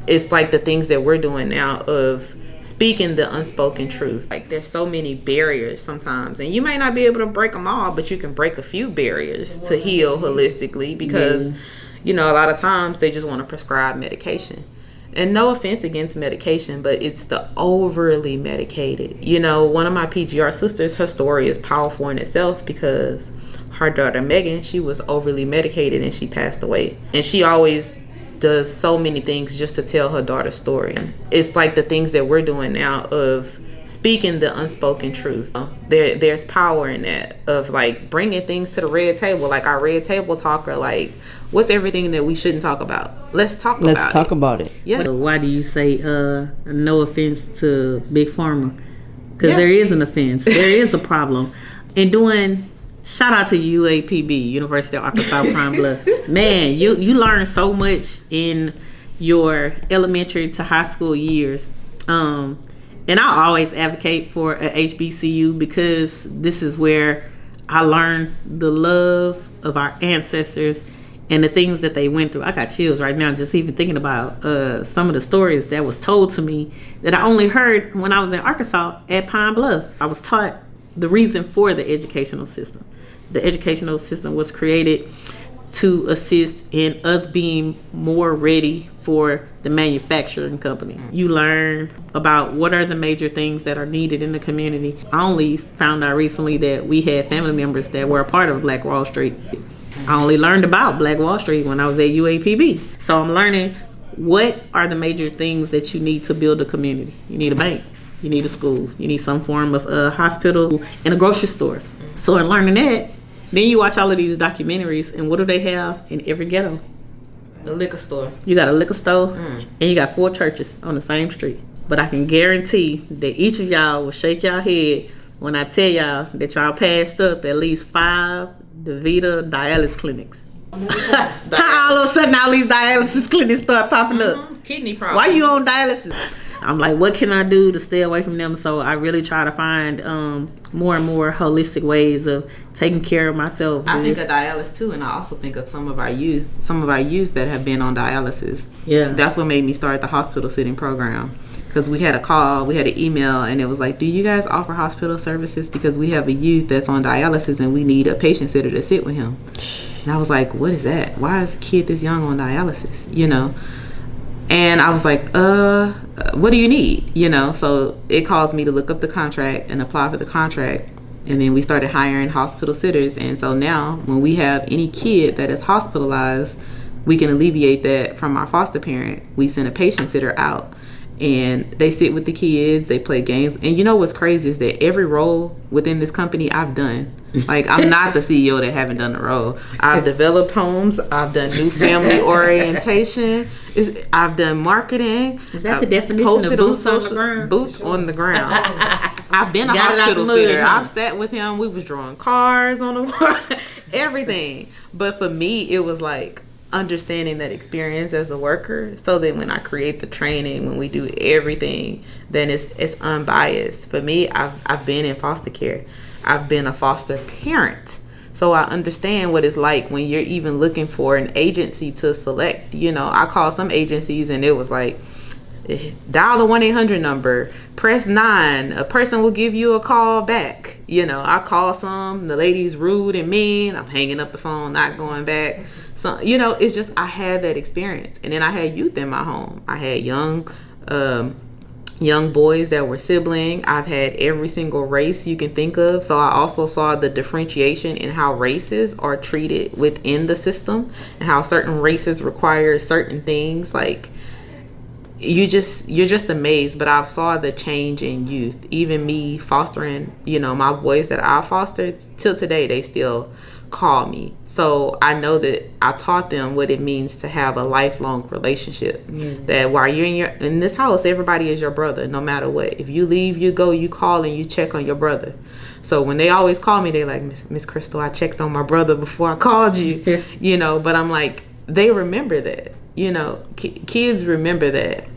it's like the things that we're doing now of speaking the unspoken truth. Like there's so many barriers sometimes, and you may not be able to break them all, but you can break a few barriers to heal holistically, because a lot of times they just want to prescribe medication. And no offense against medication, but it's the overly medicated. One of my PGR sisters, her story is powerful in itself because her daughter Megan, she was overly medicated and she passed away. And she always does so many things just to tell her daughter's story. It's like the things that we're doing now of speaking the unspoken truth. There's power in that, of like bringing things to the red table, like our red table talker. Like, what's everything that we shouldn't talk about? Let's talk about it. Yeah. Why do you say no offense to Big Pharma? Because there is an offense. There is a problem. And doing, shout out to UAPB, University of Arkansas Pine Bluff. Man, you learn so much in your elementary to high school years. And I always advocate for a HBCU because this is where I learned the love of our ancestors and the things that they went through. I got chills right now just even thinking about some of the stories that was told to me that I only heard when I was in Arkansas at Pine Bluff. I was taught the reason for the educational system. The educational system was created to assist in us being more ready for the manufacturing company. You learn about what are the major things that are needed in the community. I only found out recently that we had family members that were a part of Black Wall Street. I only learned about Black Wall Street when I was at UAPB. So I'm learning what are the major things that you need to build a community. You need a bank, you need a school, you need some form of a hospital and a grocery store. So in learning that, then you watch all of these documentaries, and what do they have in every ghetto? The liquor store. You got a liquor store, and you got 4 churches on the same street. But I can guarantee that each of y'all will shake y'all head when I tell y'all that y'all passed up at least 5 DaVita dialysis clinics. How all of a sudden all these dialysis clinics start popping up? Kidney problem. Why you on dialysis? I'm like, what can I do to stay away from them? So I really try to find more and more holistic ways of taking care of myself. I think of dialysis too, and I also think of some of our youth that have been on dialysis. Yeah, that's what made me start the hospital sitting program, because we had a call, we had an email, and it was like, do you guys offer hospital services? Because we have a youth that's on dialysis and we need a patient sitter to sit with him. And I was like, what is that? Why is a kid this young on dialysis? And I was like, what do you need? So it caused me to look up the contract and apply for the contract. And then we started hiring hospital sitters. And so now when we have any kid that is hospitalized, we can alleviate that from our foster parent. We send a patient sitter out and they sit with the kids, they play games. And what's crazy is that every role within this company I've done. Like, I'm not the CEO that haven't done the role. I've developed homes, I've done new family orientation, I've done marketing. Is that the definition of boots on the ground? Boots on the ground. I've been a hospital sitter. I've sat with him, we was drawing cars on the wall, everything. But for me, it was like understanding that experience as a worker, so that when I create the training, when we do everything, then it's unbiased. For me, I've been in foster care. I've been a foster parent. So I understand what it's like when you're even looking for an agency to select. I called some agencies and it was like, dial the 1-800 number, press 9, a person will give you a call back. I call some, the lady's rude and mean, I'm hanging up the phone, not going back. So, it's just, I had that experience. And then I had youth in my home. I had young boys that were sibling. I've had every single race you can think of. So I also saw the differentiation in how races are treated within the system and how certain races require certain things. Like, you're just amazed. But I saw the change in youth. Even me fostering, my boys that I fostered, till today they still call me. So I know that I taught them what it means to have a lifelong relationship. That while you're in this house, everybody is your brother, no matter what. If you leave, you go, you call and you check on your brother. So when they always call me, they like, Miss Crystal, I checked on my brother before I called you. But I'm like, they remember that. Kids remember that.